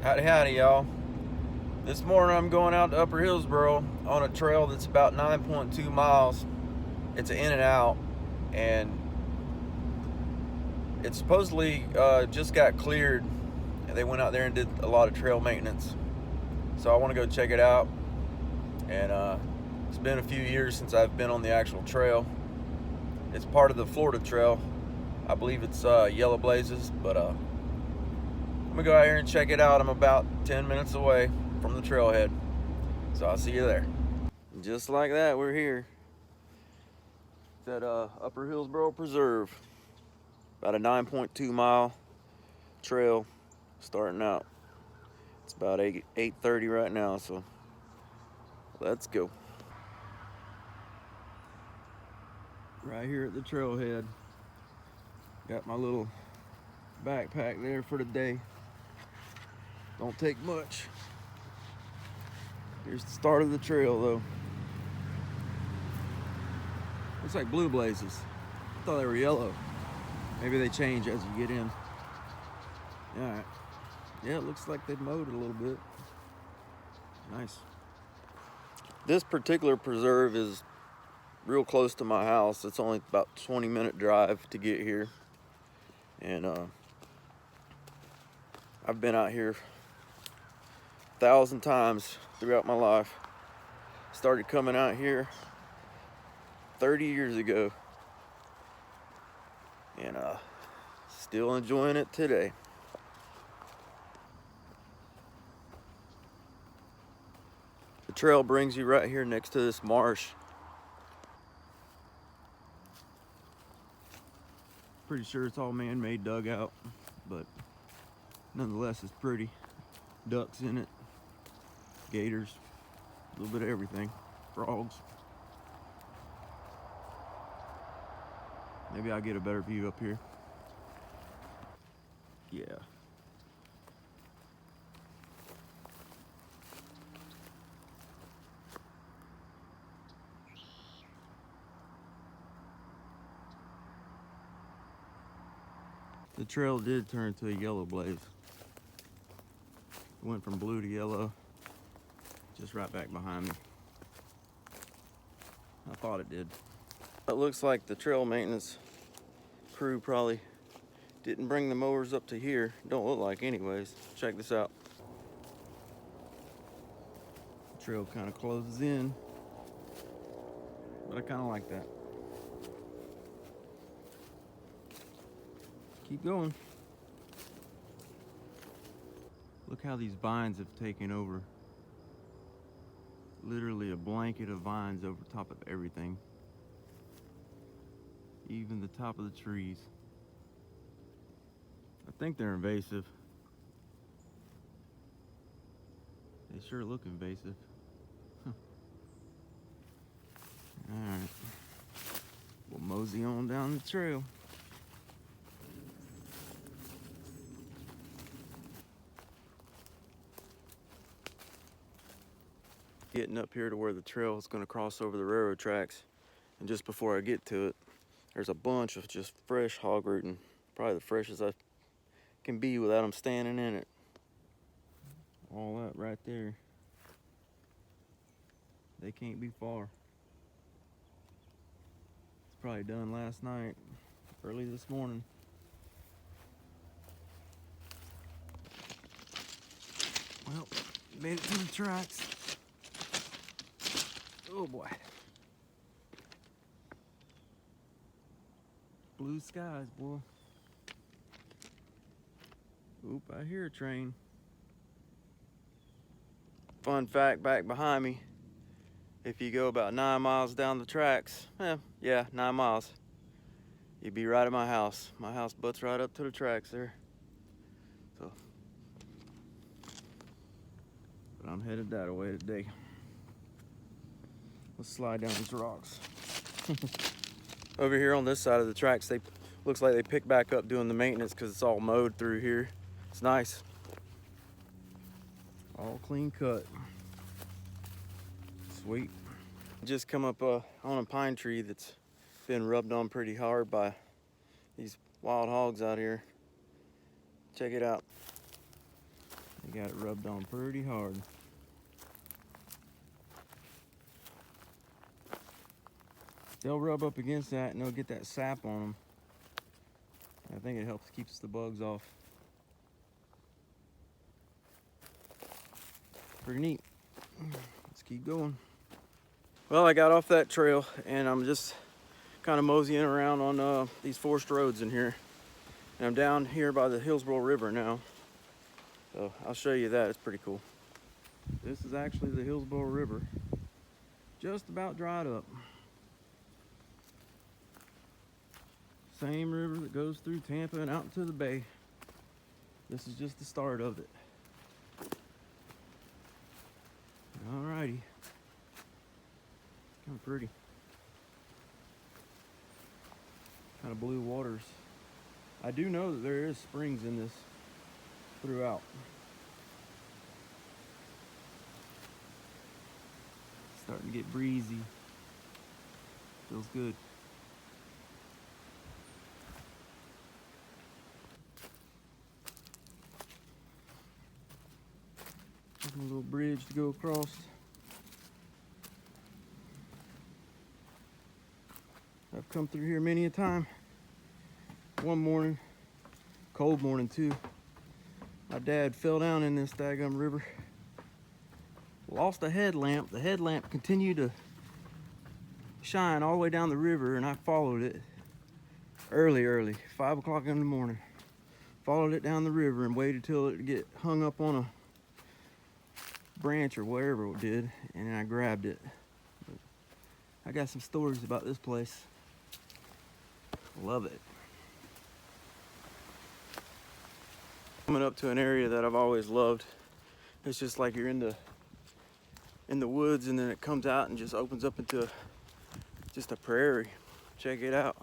Howdy, howdy, y'all. This morning I'm going out to Upper Hillsborough on a trail that's about 9.2 miles. It's an in and out, and it supposedly just got cleared. And they went out there and did a lot of trail maintenance. So I want to go check it out. And it's been a few years since I've been on the actual trail. It's part of the Florida Trail. I believe it's Yellow Blazes, but I'm gonna go out here and check it out. I'm about 10 minutes away from the trailhead, so I'll see you there. Just like that, we're here. It's at Upper Hillsborough Preserve. About a 9.2 mile trail starting out. It's about 8:30 right now, so let's go. Right here at the trailhead. Got my little backpack there for the day. Don't take much. Here's the start of the trail though. Looks like blue blazes. I thought they were yellow. Maybe they change as you get in. Alright. Yeah, it looks like they've mowed it a little bit. Nice. This particular preserve is real close to my house. It's only about a 20-minute drive to get here. And I've been out here 1,000 times throughout my life. Started coming out here 30 years ago. And still enjoying it today. The trail brings you right here next to this marsh. Pretty sure it's all man-made dugout, but nonetheless it's pretty. Ducks in it, gators, a little bit of everything, frogs. Maybe I'll get a better view up here. Yeah. The trail did turn to a yellow blaze. It went from blue to yellow, just right back behind me. I thought it did. It looks like the trail maintenance crew probably didn't bring the mowers up to here. Don't look like anyways. Check this out. The trail kind of closes in, but I kind of like that. Keep going. Look how these vines have taken over. Literally a blanket of vines over top of everything. Even the top of the trees. I think they're invasive. They sure look invasive. Huh. Alright. We'll mosey on down the trail. Getting up here to where the trail is going to cross over the railroad tracks, and just before I get to it, there's a bunch of just fresh hog rooting, probably the freshest I can be without them standing in it. All that right there. They can't be far. It's probably done last night, early this morning. Well, made it to the tracks. Oh boy. Blue skies, boy. Oop, I hear a train. Fun fact back behind me, if you go about 9 miles down the tracks, 9 miles, you'd be right at my house. My house butts right up to the tracks there. So, but I'm headed that way today. Let's slide down these rocks. Over here on this side of the tracks, looks like they pick back up doing the maintenance because it's all mowed through here. It's nice. All clean cut. Sweet. Just come up on a pine tree that's been rubbed on pretty hard by these wild hogs out here. Check it out. You got it rubbed on pretty hard. They'll rub up against that and they'll get that sap on them. I think it helps keeps the bugs off. Pretty neat. Let's keep going. Well, I got off that trail and I'm just kind of moseying around on these forest roads in here. And I'm down here by the Hillsborough River now. So I'll show you that, it's pretty cool. This is actually the Hillsborough River. Just about dried up. Same river that goes through Tampa and out into the bay. This is just the start of it. Alrighty. Kind of pretty. Kind of blue waters. I do know that there is springs in this throughout. It's starting to get breezy. Feels good. A little bridge to go across. I've come through here many a time. One morning, cold morning too, my dad fell down in this daggum river. Lost a headlamp. The headlamp continued to shine all the way down the river and I followed it early, 5 o'clock in the morning. Followed it down the river and waited till it get hung up on a branch or wherever it did, and then I grabbed it. But I got some stories about this place. Love it. Coming up to an area that I've always loved. It's just like you're in the woods and then it comes out and just opens up into just a prairie. Check it out.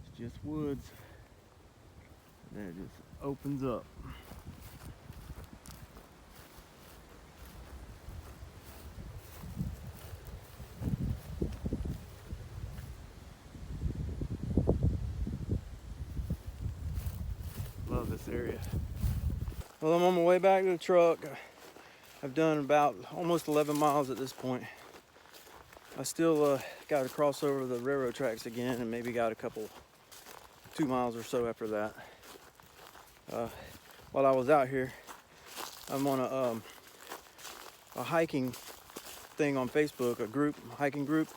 It's just woods. And then it just opens up. Love this area. Well, I'm on my way back to the truck. I've done about almost 11 miles at this point. I still got to cross over the railroad tracks again and maybe got a couple, 2 miles or so after that. While I was out here, I'm on a hiking thing on Facebook, hiking group,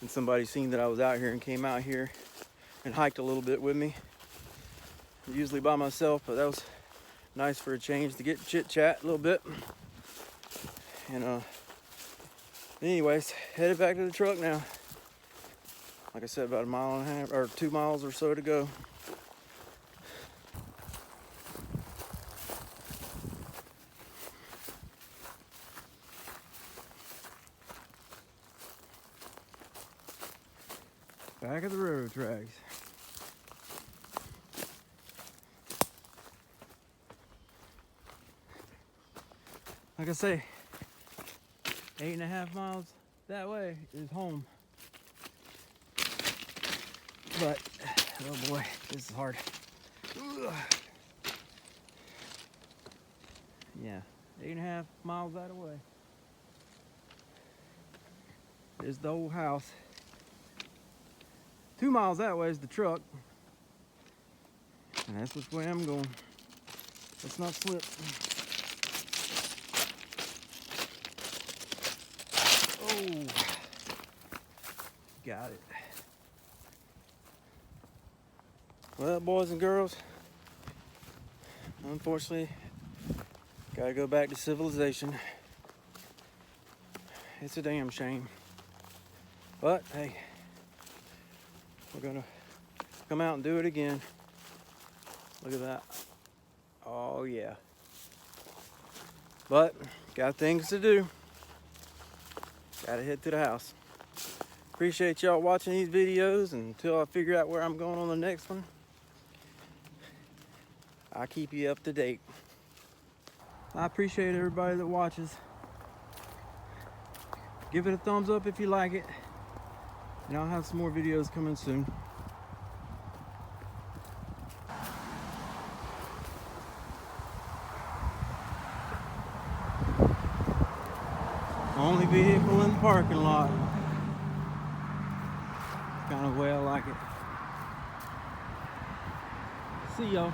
and somebody seen that I was out here and came out here and hiked a little bit with me. Usually by myself, but that was nice for a change to get chit chat a little bit. And anyways, headed back to the truck now. Like I said, about 1.5 miles or 2 miles or so to go. Back of the railroad tracks. Like I say, 8.5 miles that way is home. But, oh boy, this is hard. Ugh. Yeah, 8.5 miles that way. There's the old house. 2 miles that way is the truck. And that's which way I'm going. Let's not slip. Oh, got it. Well, boys and girls, unfortunately, gotta go back to civilization. It's a damn shame. But hey, we're gonna come out and do it again. Look at that. Oh yeah. But got things to do. Gotta head to the house. Appreciate y'all watching these videos, and until I figure out where I'm going on the next one, I'll keep you up to date. I appreciate everybody that watches. Give it a thumbs up if you like it, and I'll have some more videos coming soon. Only vehicle in the parking lot. Kind of way I like it. See y'all.